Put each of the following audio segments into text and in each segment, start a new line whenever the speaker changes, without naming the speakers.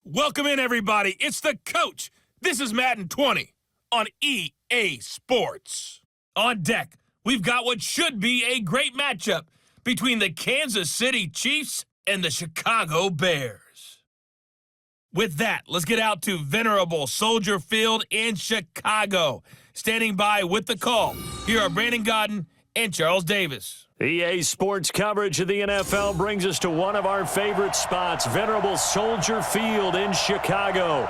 Welcome in, everybody. It's the coach. This is Madden 20 on EA Sports. On deck, we've got what should be a great matchup between the Kansas City Chiefs and the Chicago Bears. With that, let's get out to venerable Soldier Field in Chicago. Standing by with the call, here are Brandon Godden and Charles Davis.
EA Sports coverage of the NFL brings us to one of our favorite spots, venerable Soldier Field in Chicago.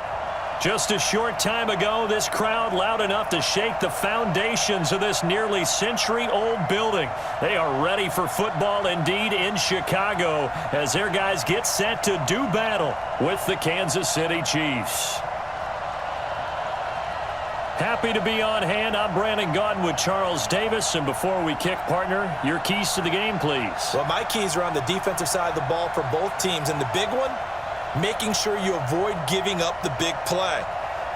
Just a short time ago, this crowd loud enough to shake the foundations of this nearly century-old building. They are ready for football indeed in Chicago as their guys get set to do battle with the Kansas City Chiefs. Happy to be on hand. I'm Brandon Godden with Charles Davis. And before we kick, partner, your keys to the game, please.
Well, my keys are on the defensive side of the ball for both teams. And the big one, making sure you avoid giving up the big play.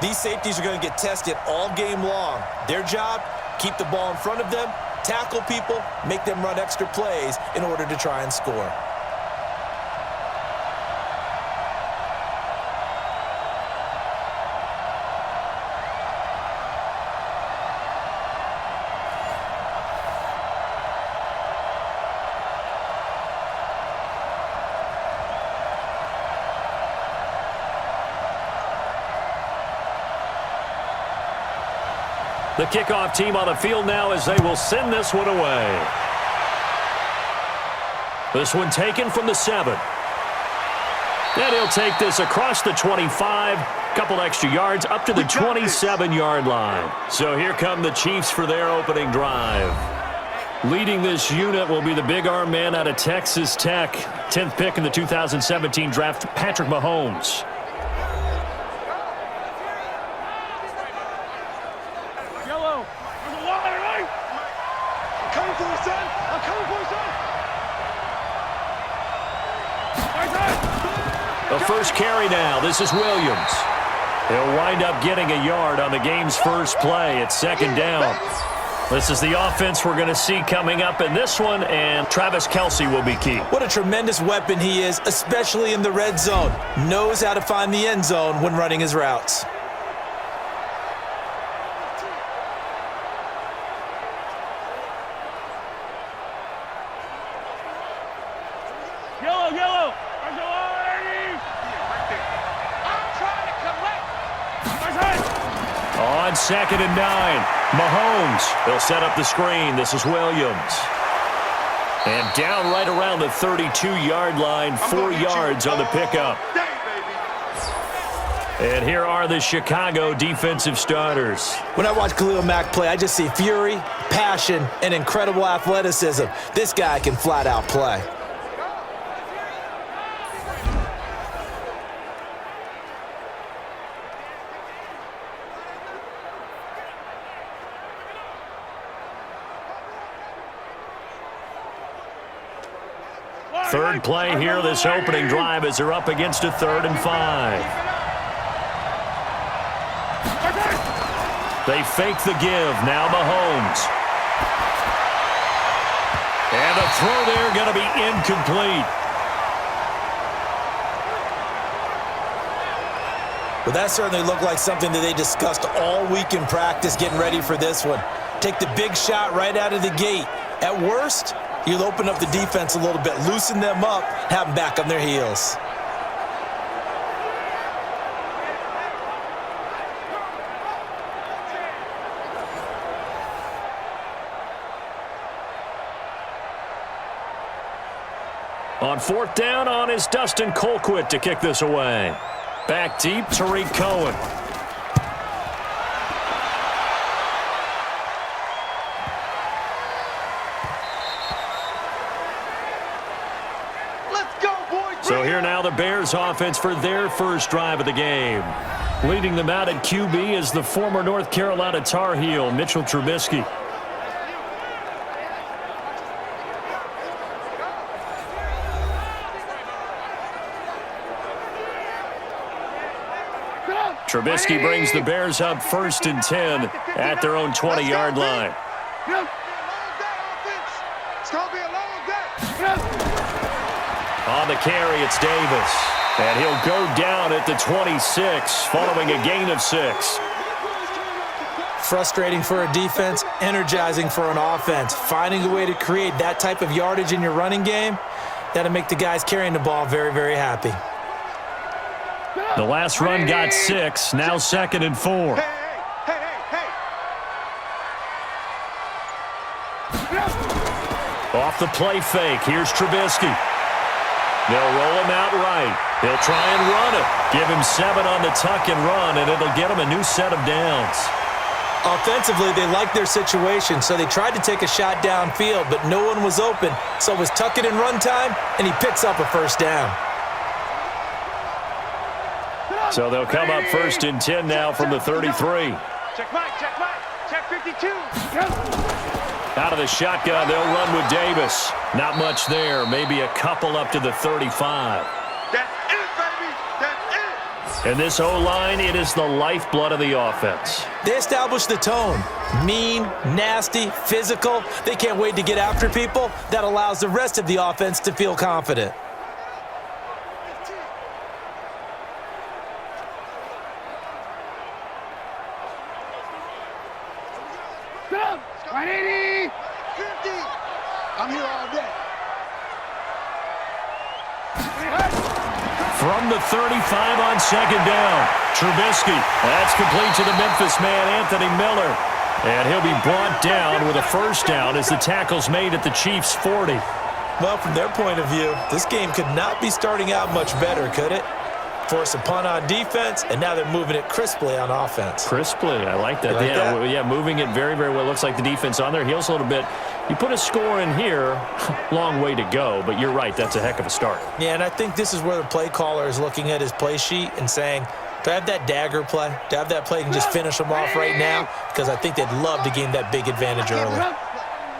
These safeties are going to get tested all game long. Their job, keep the ball in front of them, tackle people, make them run extra plays in order to try and score.
The kickoff team on the field now as they will send this one away. This one taken from the 7. And he'll take this across the 25. Couple extra yards up to the 27-yard line. So here come the Chiefs for their opening drive. Leading this unit will be the big arm man out of Texas Tech. 10th pick in the 2017 draft, Patrick Mahomes. The first carry now. This is Williams. He'll wind up getting a yard on the game's first play. It's second down. This is the offense we're going to see coming up in this one, and Travis Kelce will be key.
What a tremendous weapon he is, especially in the red zone. Knows how to find the end zone when running his routes.
On 2nd and 9, Mahomes. They'll set up the screen. This is Williams. And down right around the 32-yard line, 4 yards on the pickup. And here are the Chicago defensive starters.
When I watch Khalil Mack play, I just see fury, passion, and incredible athleticism. This guy can flat out play.
Third play here, this opening drive as they're up against a 3rd and 5. They fake the give. Now Mahomes. And the throw there going to be incomplete.
Well, that certainly looked like something that they discussed all week in practice getting ready for this one. Take the big shot right out of the gate. At worst, you'll open up the defense a little bit, loosen them up, have them back on their heels.
On 4th down, on is Dustin Colquitt to kick this away. Back deep, Tariq Cohen. So here now the Bears offense for their first drive of the game. Leading them out at QB is the former North Carolina Tar Heel, Mitchell Trubisky. Trubisky brings the Bears up 1st and 10 at their own 20-yard line. On the carry, it's Davis. And he'll go down at the 26 following a gain of 6.
Frustrating for a defense, energizing for an offense. Finding a way to create that type of yardage in your running game, that'll make the guys carrying the ball very, very happy.
The last run got 6, now 2nd and 4. Off the play fake, here's Trubisky. They'll roll him out right. He'll try and run it. Give him 7 on the tuck and run, and it'll get him a new set of downs.
Offensively, they liked their situation, so they tried to take a shot downfield, but no one was open. So it was tuck it and run time, and he picks up a first down.
So they'll come up 1st and 10 now from the 33.
Check Mike, check 52.
Out of the shotgun, they'll run with Davis. Not much there, maybe a couple up to the 35.
That's it, baby. That's it.
And this O-line, it is the lifeblood of the offense.
They established the tone. Mean, nasty, physical. They can't wait to get after people. That allows the rest of the offense to feel confident.
Stop. 180. 50. I'm here all day.
From the 35 on 2nd down, Trubisky. That's complete to the Memphis man, Anthony Miller. And he'll be brought down with a first down as the tackle's made at the Chiefs' 40.
Well, from their point of view, this game could not be starting out much better, could it? Force a punt on defense, and now they're moving it crisply on offense.
Crisply, I like that.
You like that?
Yeah, moving it very, very well. Looks like the defense on their heels a little bit. You put a score in here, long way to go, but you're right, that's a heck of a start.
Yeah, and I think this is where the play caller is looking at his play sheet and saying, do I have that dagger play? Do I have that play and just finish them off right now? Because I think they'd love to gain that big advantage early.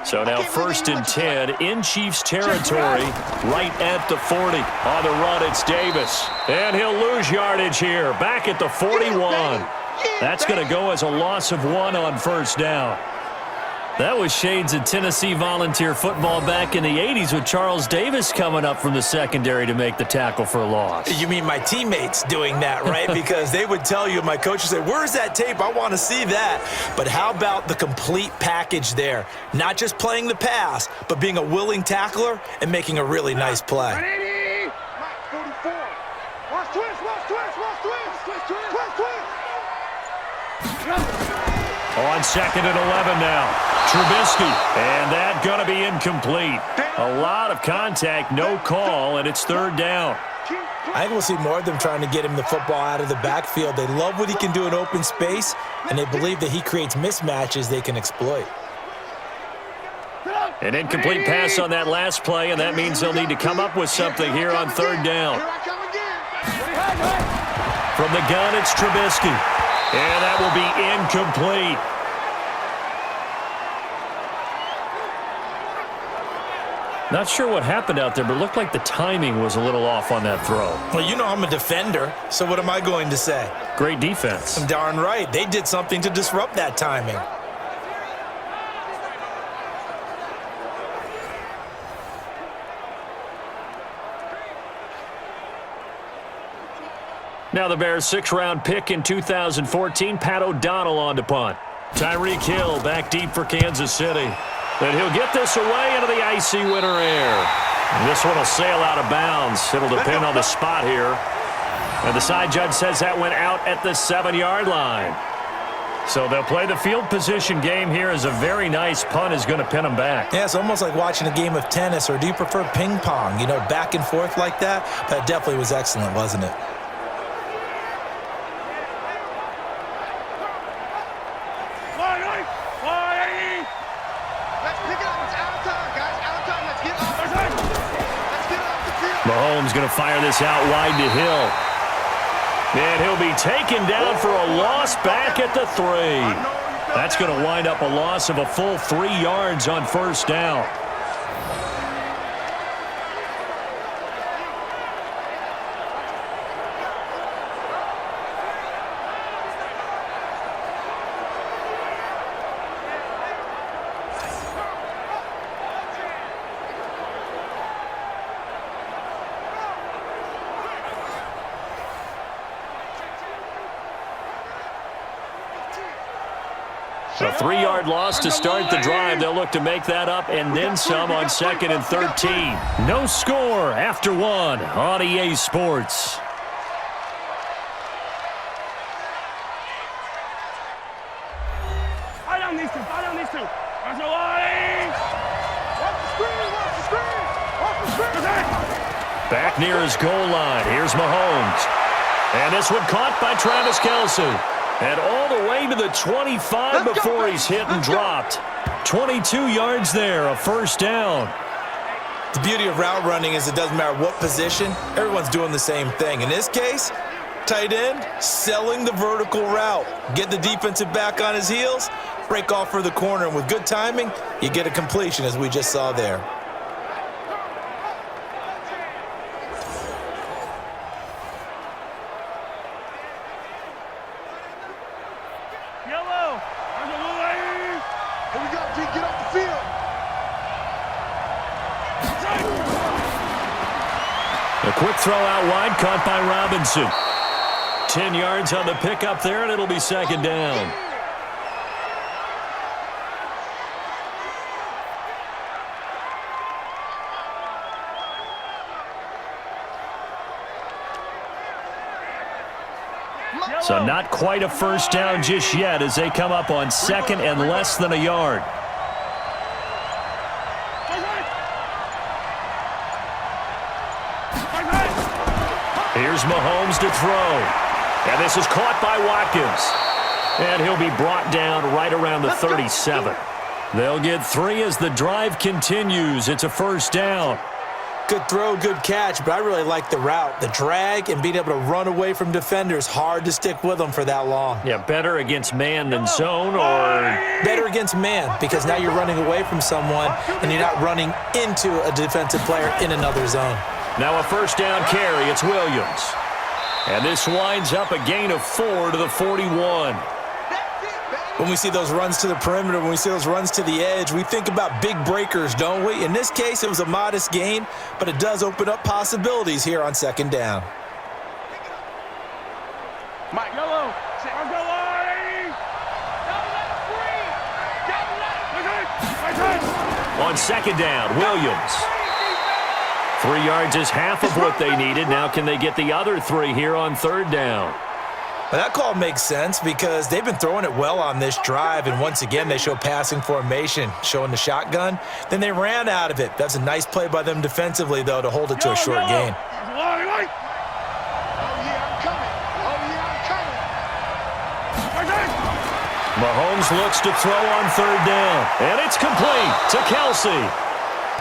So now 1st and 10 in Chiefs territory, right at the 40. On the run, it's Davis. And he'll lose yardage here, back at the 41. That's going to go as a loss of 1 on first down. That was shades of Tennessee volunteer football back in the 80s with Charles Davis coming up from the secondary to make the tackle for a loss.
You mean my teammates doing that, right? Because they would tell you, my coach would say, where's that tape? I want to see that. But how about the complete package there? Not just playing the pass, but being a willing tackler and making a really nice play.
180. 44. Watch twist, watch twist, watch twist. Twist, twist.
On 2nd and 11 now, Trubisky, and that going to be incomplete. A lot of contact, no call, and it's 3rd down.
I think we'll see more of them trying to get him the football out of the backfield. They love what he can do in open space, and they believe that he creates mismatches they can exploit.
An incomplete pass on that last play, and that means they'll need to come up with something here on 3rd down. From the gun, it's Trubisky. And that will be incomplete. Not sure what happened out there, but it looked like the timing was a little off on that throw.
Well, you know I'm a defender, so what am I going to say?
Great defense.
I'm darn right. They did something to disrupt that timing.
Now the Bears' 6th-round pick in 2014, Pat O'Donnell on to punt. Tyreek Hill back deep for Kansas City. And he'll get this away into the icy winter air. And this one will sail out of bounds. It'll depend on the spot here. And the side judge says that went out at the 7-yard line. So they'll play the field position game here as a very nice punt is going to pin them back.
Yeah, it's almost like watching a game of tennis, or do you prefer ping pong? You know, back and forth like that? That definitely was excellent, wasn't it?
Mahomes going to fire this out wide to Hill. And he'll be taken down for a loss back at the 3. That's going to wind up a loss of a full 3 yards on first down. A 3-yard loss to start the drive. They'll look to make that up and then some on 2nd and 13. No score after 1 on EA Sports. Back near his goal line. Here's Mahomes. And this one caught by Travis Kelce. And all the way to the 25 before he's hit and dropped. 22 yards there, a first down.
The beauty of route running is it doesn't matter what position. Everyone's doing the same thing. In this case, tight end, selling the vertical route. Get the defensive back on his heels, break off for the corner. And with good timing, you get a completion as we just saw there.
A quick throw out wide, caught by Robinson. 10 yards on the pickup there, and it'll be 2nd down. So not quite a first down just yet as they come up on 2nd and less than a yard. Here's Mahomes to throw. And this is caught by Watkins. And he'll be brought down right around the 37. They'll get 3 as the drive continues. It's a first down.
Good throw, good catch, but I really like the route. The drag and being able to run away from defenders, hard to stick with them for that long.
Yeah, better against man than zone, or?
Better against man, because now you're running away from someone and you're not running into a defensive player in another zone.
Now a first down carry. It's Williams. And this winds up a gain of 4 to the 41.
When we see those runs to the perimeter, when we see those runs to the edge, we think about big breakers, don't we? In this case, it was a modest gain, but it does open up possibilities here on 2nd down.
Mike, yellow.
On 2nd down, Williams. 3 yards is half of what they needed. Now can they get the other 3 here on 3rd down?
Well, that call makes sense because they've been throwing it well on this drive, and once again they show passing formation, showing the shotgun. Then they ran out of it. That's a nice play by them defensively, though, to hold it to a short gain.
Mahomes looks to throw on 3rd down, and it's complete to Kelce.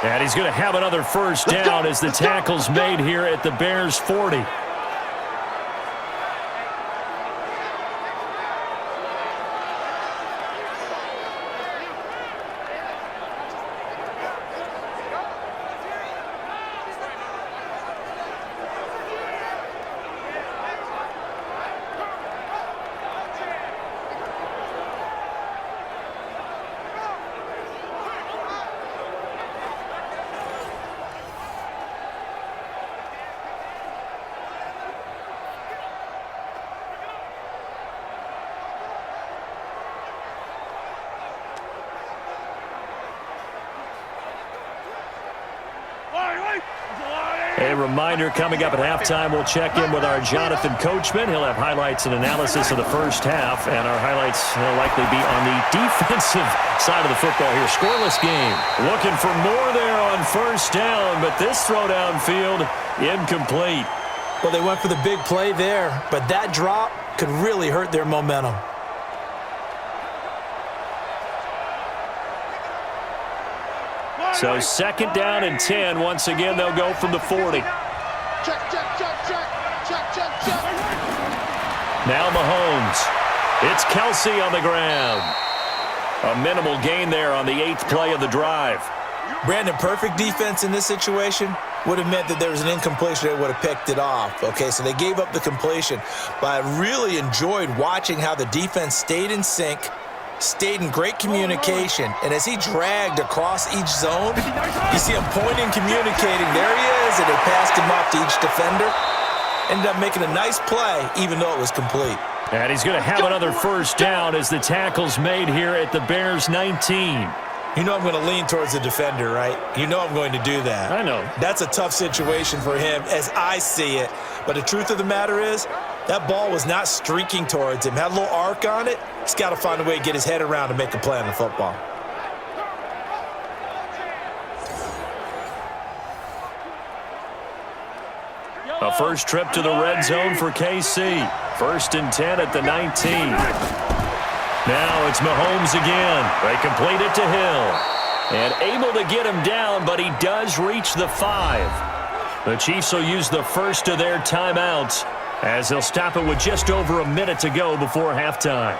And he's going to have another first down as the tackle's made here at the Bears' 40. A reminder, coming up at halftime, we'll check in with our Jonathan Coachman. He'll have highlights and analysis of the first half, and our highlights will likely be on the defensive side of the football here. Scoreless game. Looking for more there on first down, but this throw downfield incomplete.
Well, they went for the big play there, but that drop could really hurt their momentum.
So 2nd down and 10. Once again, they'll go from the 40. Now Mahomes. It's Kelce on the ground. A minimal gain there on the 8th play of the drive.
Brandon, perfect defense in this situation would have meant that there was an incompletion. They would have picked it off. Okay, so they gave up the completion. But I really enjoyed watching how the defense stayed in sync, stayed in great communication, and as he dragged across each zone, you see him pointing, communicating. There he is, and they passed him off to each defender. ended up making a nice play, even though it was complete.
And he's going to have another first down as the tackle's made here at the Bears 19.
You know I'm going to lean towards the defender, right? You know I'm going to do that.
I know.
That's a tough situation for him as I see it. But the truth of the matter is, that ball was not streaking towards him. Had a little arc on it. He's got to find a way to get his head around and make a play on the football.
A first trip to the red zone for KC. 1st and 10 at the 19. Now it's Mahomes again. They complete it to Hill. And able to get him down, but he does reach the 5. The Chiefs will use the first of their timeouts as they'll stop it with just over a minute to go before halftime.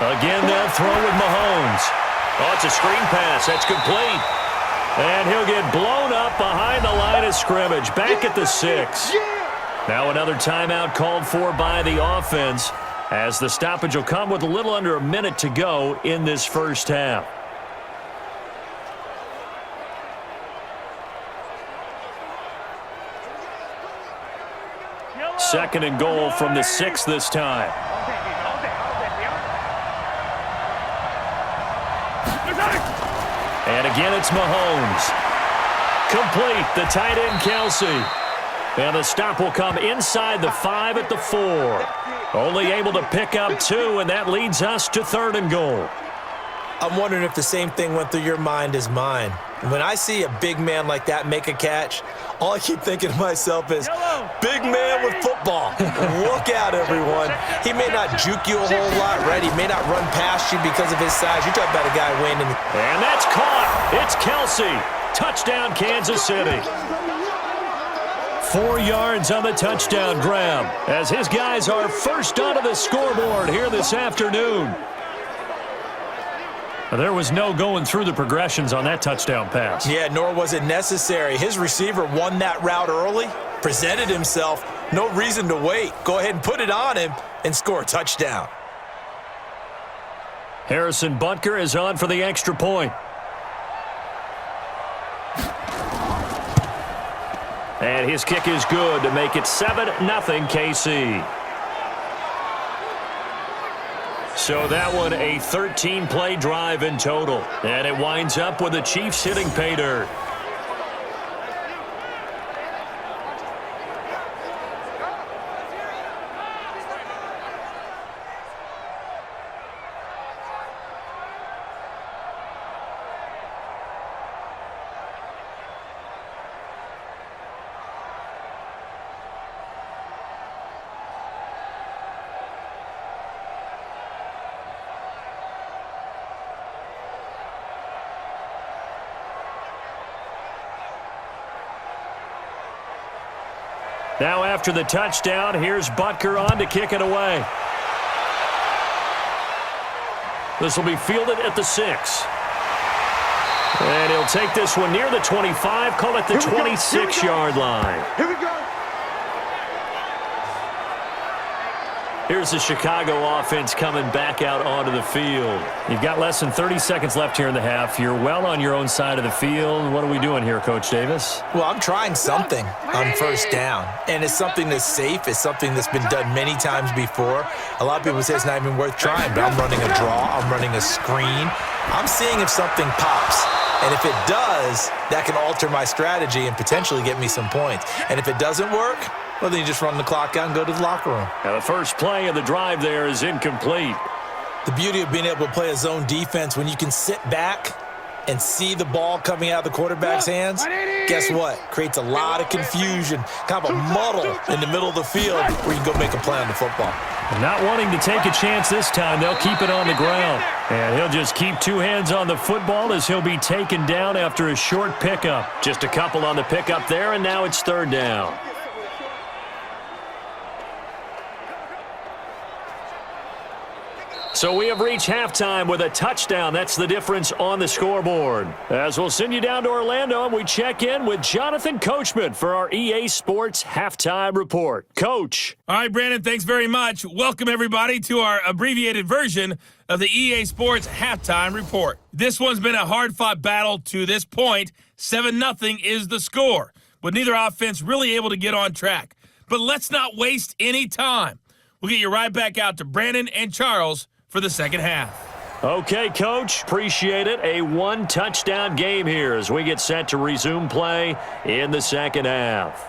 Again, they'll throw with Mahomes. Oh, it's a screen pass. That's complete. And he'll get blown up behind the line of scrimmage. Back at the 6. Now another timeout called for by the offense as the stoppage will come with a little under a minute to go in this first half. Second and goal from the 6 this time. And again, it's Mahomes. Complete, the tight end, Kelsey. And the stop will come inside the 5 at the 4. Only able to pick up 2, and that leads us to 3rd and goal.
I'm wondering if the same thing went through your mind as mine. When I see a big man like that make a catch, all I keep thinking to myself is, big man with football. Look out, everyone. He may not juke you a whole lot, right? He may not run past you because of his size. You're talking about a guy winning.
And that's caught. It's Kelsey. Touchdown, Kansas City. 4 yards on the touchdown grab as his guys are first onto the scoreboard here this afternoon. There was no going through the progressions on that touchdown pass.
Yeah, nor was it necessary. His receiver won that route early, presented himself, no reason to wait. Go ahead and put it on him and score a touchdown.
Harrison Butker is on for the extra point. And his kick is good to make it 7-0 KC. So that one a 13-play drive in total. And it winds up with the Chiefs hitting pay dirt. Now after the touchdown, here's Butker on to kick it away. This will be fielded at the 6. And he'll take this one near the 25, call it the 26-yard line.
Here we go.
Here's the Chicago offense coming back out onto the field. You've got less than 30 seconds left here in the half. You're well on your own side of the field. What are we doing here, Coach Davis?
Well, I'm trying something on first down, and it's something that's safe. It's something that's been done many times before. A lot of people say it's not even worth trying, but I'm running a draw. I'm running a screen. I'm seeing if something pops. And if it does, that can alter my strategy and potentially get me some points. And if it doesn't work, well, then you just run the clock out and go to the locker room.
Now the first play of the drive there is incomplete.
The beauty of being able to play a zone defense when you can sit back and see the ball coming out of the quarterback's hands, guess what? Creates a lot of confusion, kind of a muddle in the middle of the field where you can go make a play on the football.
Not wanting to take a chance this time, they'll keep it on the ground. And he'll just keep 2 hands on the football as he'll be taken down after a short pickup. Just a couple on the pickup there, and now it's 3rd down. So we have reached halftime with a touchdown. That's the difference on the scoreboard. As we'll send you down to Orlando, and we check in with Jonathan Coachman for our EA Sports Halftime Report. Coach.
All right, Brandon, thanks very much. Welcome, everybody, to our abbreviated version of the EA Sports Halftime Report. This one's been a hard-fought battle to this point. 7-0 is the score, with neither offense really able to get on track. But let's not waste any time. We'll get you right back out to Brandon and Charles for the second half.
Okay, Coach. Appreciate it. A one-touchdown game here as we get set to resume play in the second half.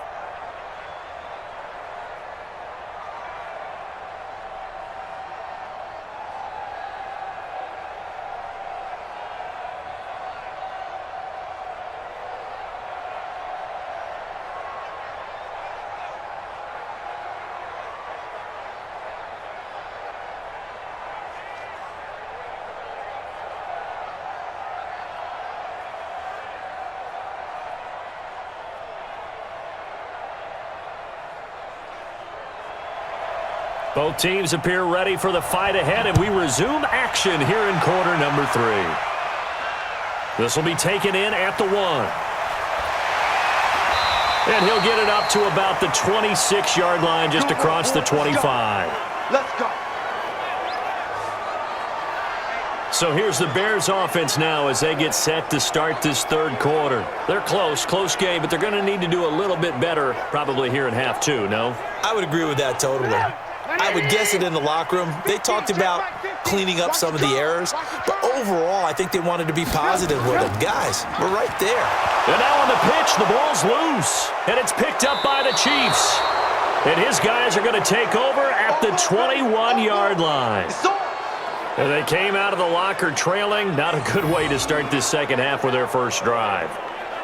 Both teams appear ready for the fight ahead, and we resume action here in quarter number 3. This will be taken in at the 1. And he'll get it up to about the 26-yard line, just across the 25.
Let's go.
So here's the Bears offense now as they get set to start this third quarter. They're close game, but they're going to need to do a little bit better probably here in half 2, no?
I would agree with that totally. I would guess it in the locker room. They talked about cleaning up some of the errors, but overall, I think they wanted to be positive with them. Guys, we're right there.
And now on the pitch, the ball's loose, and it's picked up by the Chiefs. And his guys are going to take over at the 21-yard line. And they came out of the locker trailing. Not a good way to start this second half with their first drive.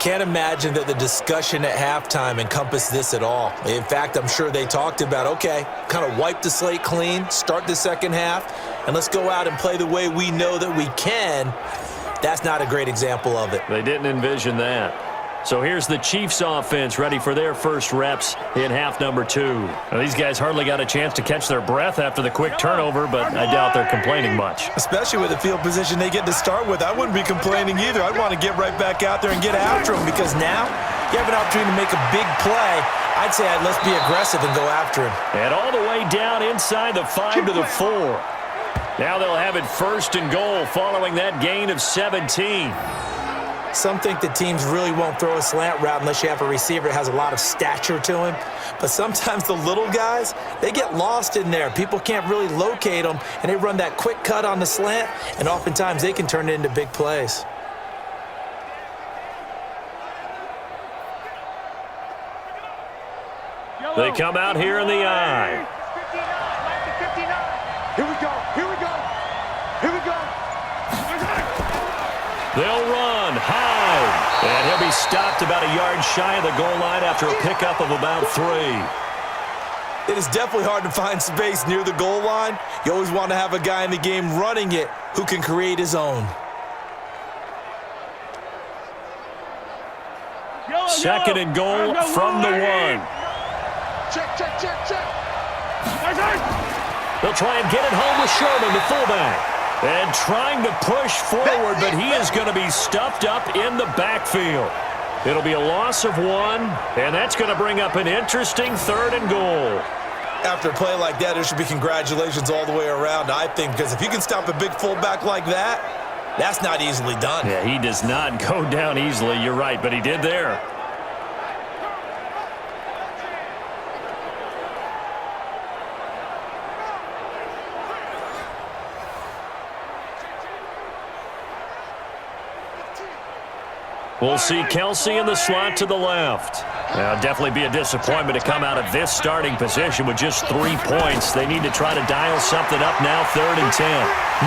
Can't imagine that the discussion at halftime encompassed this at all. In fact, I'm sure they talked about, okay, kind of wipe the slate clean, start the second half, and let's go out and play the way we know that we can. That's not a great example of it.
They didn't envision that. So here's the Chiefs offense ready for their first reps in half number 2. Now, these guys hardly got a chance to catch their breath after the quick turnover, but I doubt they're complaining much.
Especially with the field position they get to start with. I wouldn't be complaining either. I'd want to get right back out there and get after them because now you have an opportunity to make a big play. I'd say let's be aggressive and go after him.
And all the way down inside the 5 to the 4. Now they'll have it first and goal following that gain of 17.
Some think that teams really won't throw a slant route unless you have a receiver that has a lot of stature to him. But sometimes the little guys, they get lost in there. People can't really locate them, and they run that quick cut on the slant, and oftentimes they can turn it into big plays.
They come out here in the I.
59. Here we go. Here we go. Here we go.
They'll run high, and he'll be stopped about a yard shy of the goal line after a pickup of about 3.
It is definitely hard to find space near the goal line. You always want to have a guy in the game running it who can create his own.
Second and goal from the 1.
Check, check, check, check.
They'll try and get it home with Sherman, the fullback. And trying to push forward, but he is going to be stuffed up in the backfield. It'll be a loss of 1, and that's going to bring up an interesting third and goal.
After a play like that, there should be congratulations all the way around, I think, because if you can stop a big fullback like that, that's not easily done.
Yeah, he does not go down easily. You're right, but he did there. We'll see Kelsey in the slot to the left. Now, definitely be a disappointment to come out of this starting position with just 3 points. They need to try to dial something up now, 3rd and 10.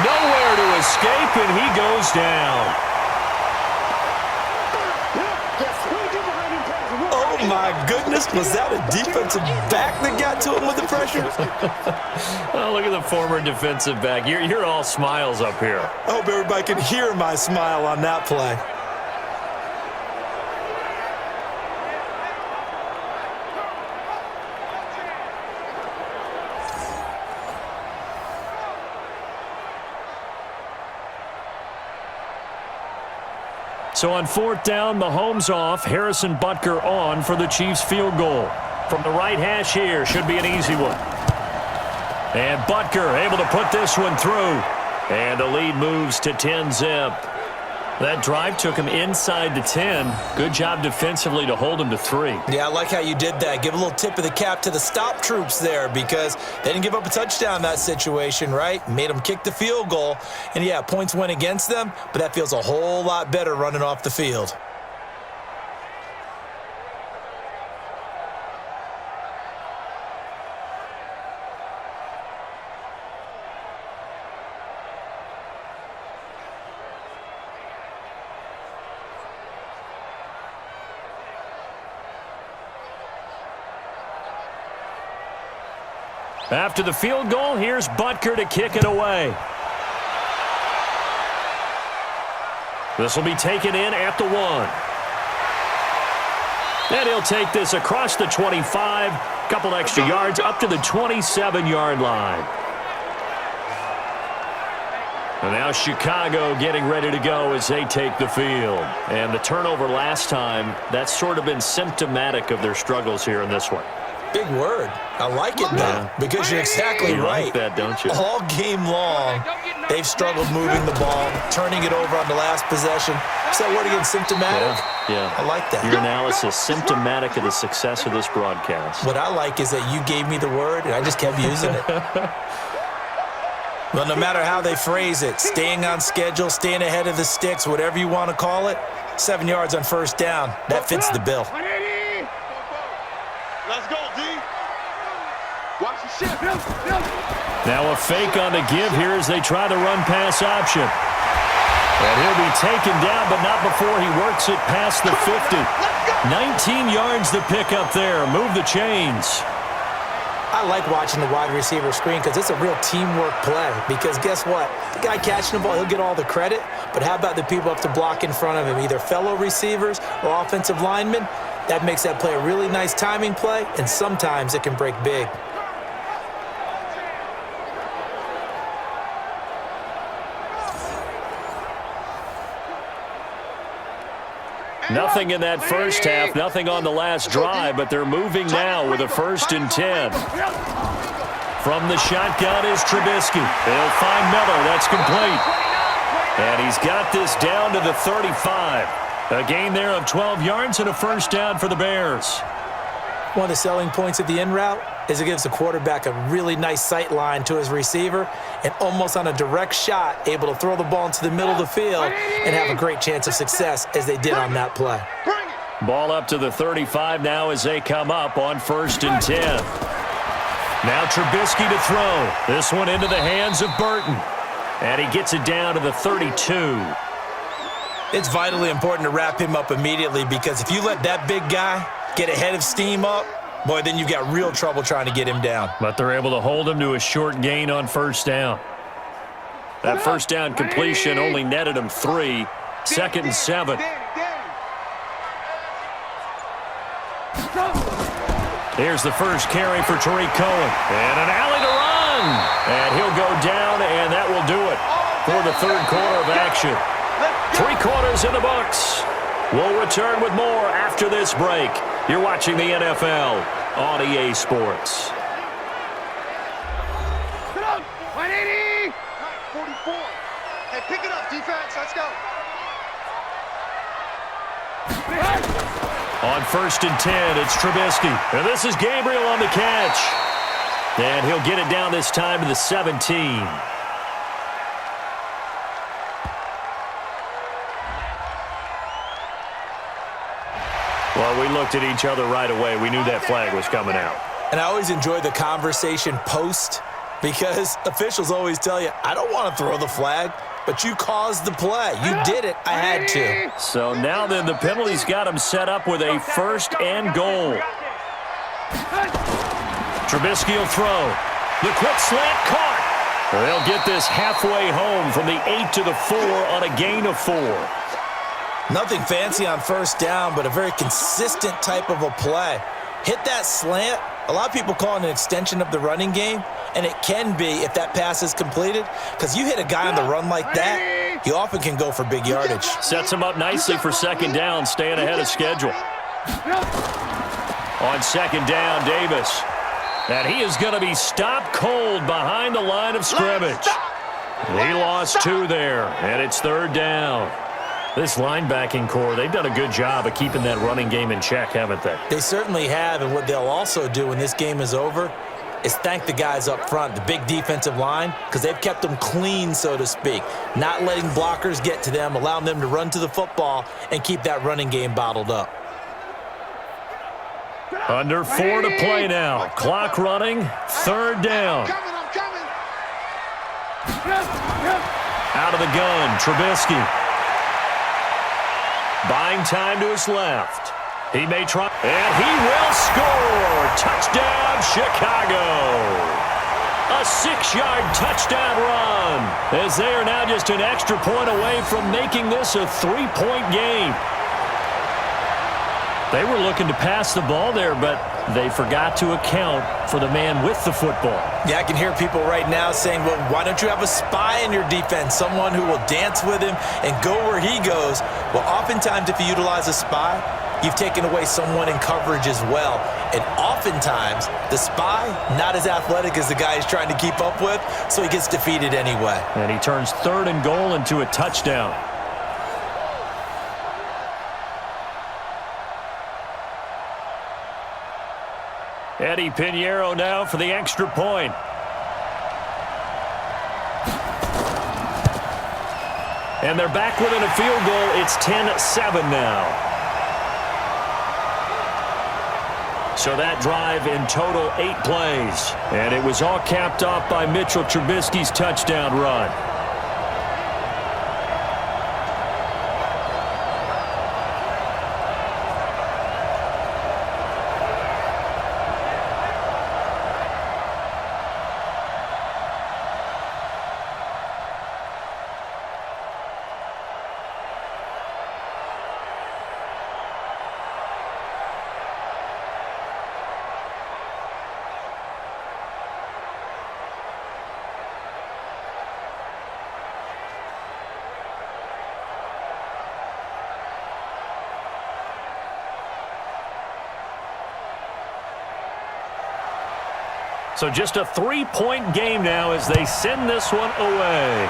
Nowhere to escape, and he goes down.
Oh, my goodness. Was that a defensive back that got to him with the pressure?
Oh, look at the former defensive back. You're all smiles up here.
I hope everybody can hear my smile on that play.
So on 4th down, Mahomes off, Harrison Butker on for the Chiefs field goal. From the right hash here, should be an easy one. And Butker able to put this one through. And the lead moves to 10-zip. That drive took him inside the 10. Good job defensively to hold him to 3.
Yeah, I like how you did that. Give a little tip of the cap to the stop troops there because they didn't give up a touchdown in that situation, right? Made them kick the field goal. And, yeah, points went against them, but that feels a whole lot better running off the field.
After the field goal, here's Butker to kick it away. This will be taken in at the 1. And he'll take this across the 25, couple extra yards up to the 27-yard line. And now Chicago getting ready to go as they take the field. And the turnover last time, that's sort of been symptomatic of their struggles here in this one.
Big word. I like it, though, because you're exactly right.
Like that, don't you?
All game long, they've struggled moving the ball, turning it over on the last possession. Is that word again, symptomatic?
Yeah.
I like that.
Your analysis, symptomatic of the success of this broadcast.
What I like is that you gave me the word, and I just kept using it. Well, no matter how they phrase it, staying on schedule, staying ahead of the sticks, whatever you want to call it, 7 yards on 1st down, that fits the bill.
Let's go, D. Watch the ship.
Now a fake on the give here as they try the run-pass option. And he'll be taken down, but not before he works it past the 50. 19 yards to pick up there. Move the chains.
I like watching the wide receiver screen because it's a real teamwork play. Because guess what? The guy catching the ball, he'll get all the credit. But how about the people up to block in front of him, either fellow receivers or offensive linemen? That makes that play a really nice timing play, and sometimes it can break big.
Nothing in that first half, nothing on the last drive, but they're moving now with a 1st and 10. From the shotgun is Trubisky. They'll find Miller. That's complete. And he's got this down to the 35. A gain there of 12 yards and a 1st down for the Bears.
One of the selling points of the in route is it gives the quarterback a really nice sight line to his receiver and almost on a direct shot able to throw the ball into the middle of the field and have a great chance of success as they did on that play.
Ball up to the 35 now as they come up on 1st and 10. Now Trubisky to throw. This one into the hands of Burton. And he gets it down to the 32.
It's vitally important to wrap him up immediately because if you let that big guy get ahead of steam up, boy, then you've got real trouble trying to get him down.
But they're able to hold him to a short gain on 1st down. That 1st down completion only netted him 3. 2nd and 7. Here's the first carry for Tariq Cohen. And an alley to run. And he'll go down, and that will do it for the 3rd quarter of action. 3 quarters in the books. We'll return with more after this break. You're watching the NFL on EA Sports.
180. 44. Hey, pick it up, defense. Let's go.
On 1st and 10, it's Trubisky. And this is Gabriel on the catch. And he'll get it down this time to the 17. Well, we looked at each other right away. We knew that flag was coming out.
And I always enjoy the conversation post because officials always tell you, I don't want to throw the flag, but you caused the play. You did it. I had to.
So now then the penalty's got him set up with a 1st and goal. Trubisky will throw. The quick slant caught. They'll get this halfway home from the 8 to the 4 on a gain of 4.
Nothing fancy on 1st down, but a very consistent type of a play. Hit that slant. A lot of people call it an extension of the running game, and it can be if that pass is completed, because you hit a guy on the run like that, he often can go for big yardage.
Sets him up nicely for second down, staying ahead of schedule. On second down, Davis. And he is going to be stopped cold behind the line of scrimmage. He lost 2 there, and it's third down. This linebacking core, they've done a good job of keeping that running game in check, haven't they?
They certainly have, and what they'll also do when this game is over is thank the guys up front, the big defensive line, because they've kept them clean, so to speak, not letting blockers get to them, allowing them to run to the football and keep that running game bottled up.
Under 4 to play now. Clock running, third down.
I'm coming.
Out of the gun, Trubisky. Buying time to his left. He may try, and he will score. Touchdown, Chicago. A 6-yard touchdown run, as they are now just an extra point away from making this a 3-point game. They were looking to pass the ball there, but they forgot to account for the man with the football.
Yeah, I can hear people right now saying, well, why don't you have a spy in your defense, someone who will dance with him and go where he goes? Well, oftentimes if you utilize a spy, you've taken away someone in coverage as well. And oftentimes, the spy, not as athletic as the guy he's trying to keep up with, so he gets defeated anyway.
And he turns 3rd and goal into a touchdown. Eddie Pinheiro now for the extra point. And they're back within a field goal. It's 10-7 now. So that drive in total 8 plays. And it was all capped off by Mitchell Trubisky's touchdown run. So just a 3-point game now as they send this one away.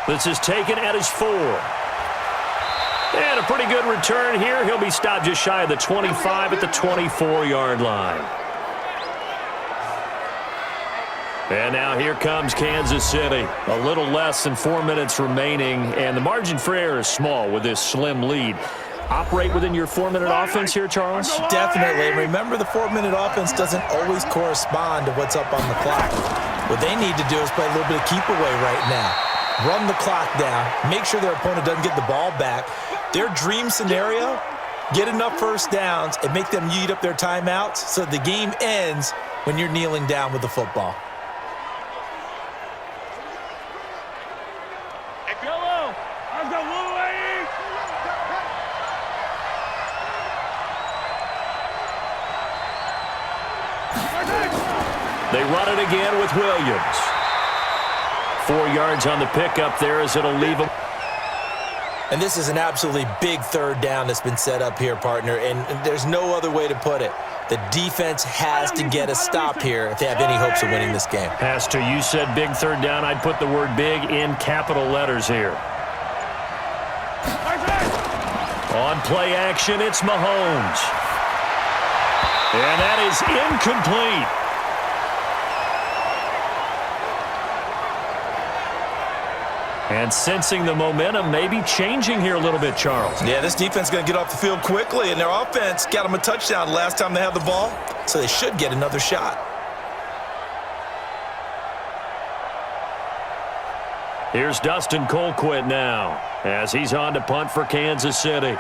This is taken at his 4. And a pretty good return here. He'll be stopped just shy of the 25 at the 24-yard line. And now here comes Kansas City. A little less than 4 minutes remaining, and the margin for error is small with this slim lead. Operate within your 4-minute offense here, Charles?
Definitely. Remember, the 4-minute offense doesn't always correspond to what's up on the clock. What they need to do is play a little bit of keep away right now. Run the clock down. Make sure their opponent doesn't get the ball back. Their dream scenario, get enough first downs and make them eat up their timeouts so the game ends when you're kneeling down with the football.
They run it again with Williams. 4 yards on the pickup there as it'll leave them.
And this is an absolutely big third down that's been set up here, partner, and there's no other way to put it. The defense has to get a stop here if they have any hopes of winning this game.
Pastor, you said big third down. I'd put the word big in capital letters here. On play action, it's Mahomes. And that is incomplete. And sensing the momentum maybe changing here a little bit, Charles.
Yeah, this defense is going to get off the field quickly, and their offense got them a touchdown last time they had the ball, so they should get another shot.
Here's Dustin Colquitt now as he's on to punt for Kansas City.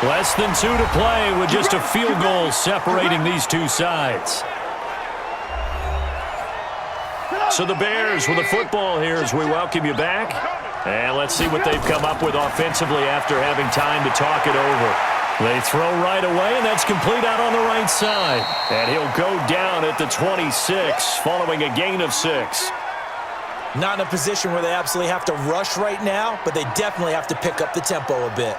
Less than 2 to play with just a field goal separating these two sides. So the Bears with the football here as we welcome you back. And let's see what they've come up with offensively after having time to talk it over. They throw right away, and that's complete out on the right side. And he'll go down at the 26 following a gain of 6.
Not in a position where they absolutely have to rush right now, but they definitely have to pick up the tempo a bit.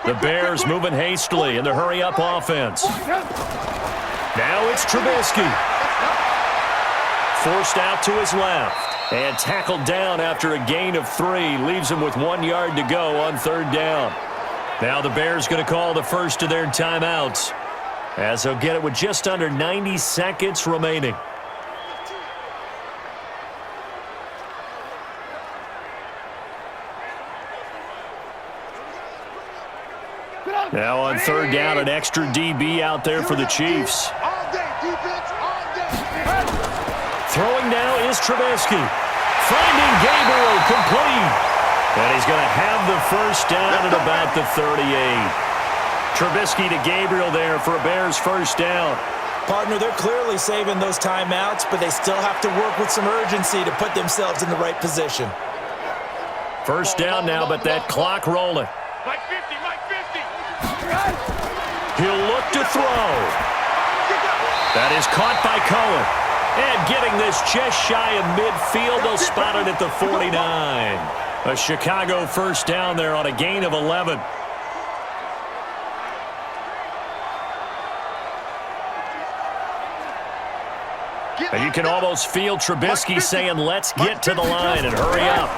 The Bears moving hastily in the hurry-up offense. Now it's Trubisky. Forced out to his left. And tackled down after a gain of 3. Leaves him with 1 yard to go on 3rd down. Now the Bears going to call the first of their timeouts, as they'll get it with just under 90 seconds remaining. Now on 3rd down, an extra DB out there for the Chiefs. Throwing now is Trubisky. Finding Gabriel complete. And he's going to have the first down at about the 38. Trubisky to Gabriel there for a Bears first down.
Partner, they're clearly saving those timeouts, but they still have to work with some urgency to put themselves in the right position.
First down now, but that clock rolling.
Mike 50, Mike 50.
He'll look to throw. That is caught by Cohen. And getting this just shy of midfield, they'll spot it at the 49. A Chicago first down there on a gain of 11. And you can almost feel Trubisky saying, let's get to the line and hurry up.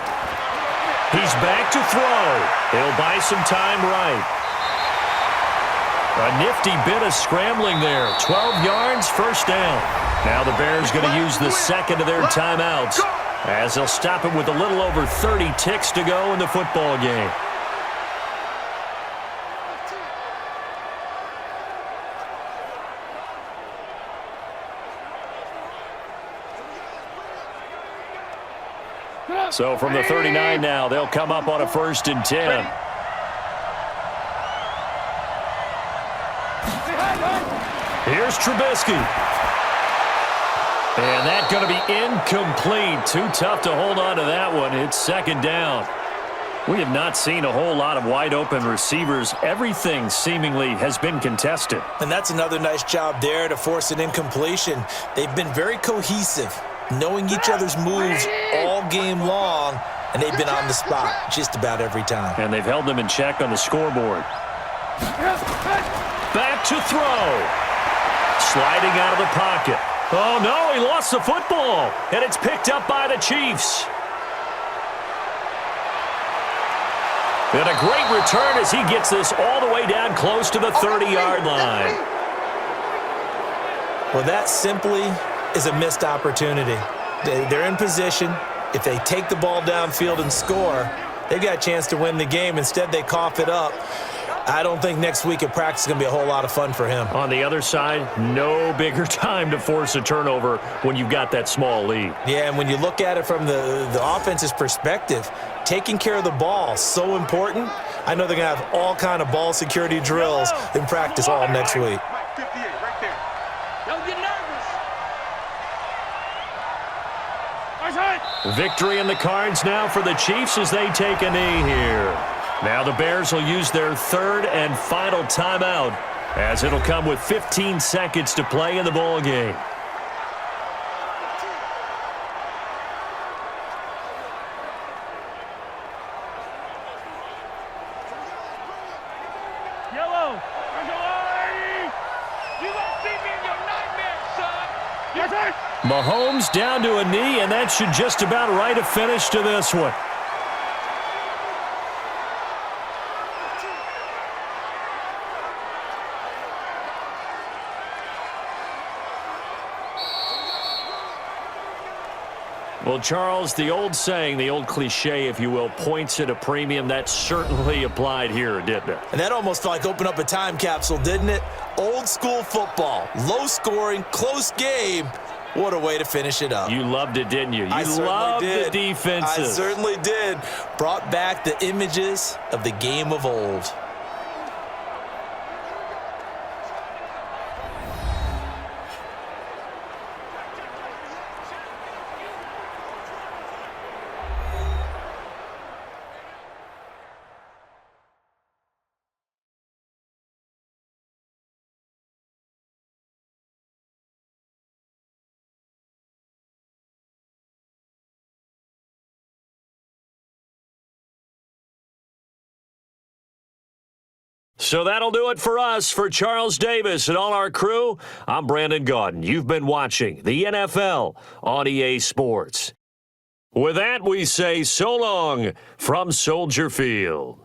He's back to throw. He'll buy some time right. A nifty bit of scrambling there. 12 yards, first down. Now the Bears going to use the second of their timeouts, as they'll stop him with a little over 30 ticks to go in the football game. So from the 39 now, they'll come up on a 1st and 10. Here's Trubisky. And that's going to be incomplete. Too tough to hold on to that one. It's 2nd down. We have not seen a whole lot of wide-open receivers. Everything seemingly has been contested.
And that's another nice job there to force an incompletion. They've been very cohesive, knowing each other's moves all game long, and they've been on the spot just about every time.
And they've held them in check on the scoreboard. Back to throw. Sliding out of the pocket. Oh, no, he lost the football, and it's picked up by the Chiefs. And a great return as he gets this all the way down close to the 30-yard line.
Well, that simply is a missed opportunity. They're in position. If they take the ball downfield and score, they've got a chance to win the game. Instead, they cough it up. I don't think next week at practice is going to be a whole lot of fun for him.
On the other side, no bigger time to force a turnover when you've got that small lead.
Yeah, and when you look at it from the offense's perspective, taking care of the ball so important. I know they're going to have all kind of ball security drills in practice all next week.
Mike 58, right there. Don't get nervous.
Victory in the cards now for the Chiefs as they take a knee here. Now the Bears will use their 3rd and final timeout, as it'll come with 15 seconds to play in the ball game.
Yellow. You won't see me in your nightmares, son. Yes, sir.
Mahomes down to a knee, and that should just about write a finish to this one. Well, Charles, the old saying, the old cliche, if you will, points at a premium. That certainly applied here, didn't it?
And that almost felt like opened up a time capsule, didn't it? Old school football, low scoring, close game. What a way to finish it up.
You loved it, didn't you?
I
You loved
did.
the defenses.
I certainly did. Brought back the images of the game of old.
So that'll do it for us. For Charles Davis and all our crew, I'm Brandon Gaudin. You've been watching the NFL on EA Sports. With that, we say so long from Soldier Field.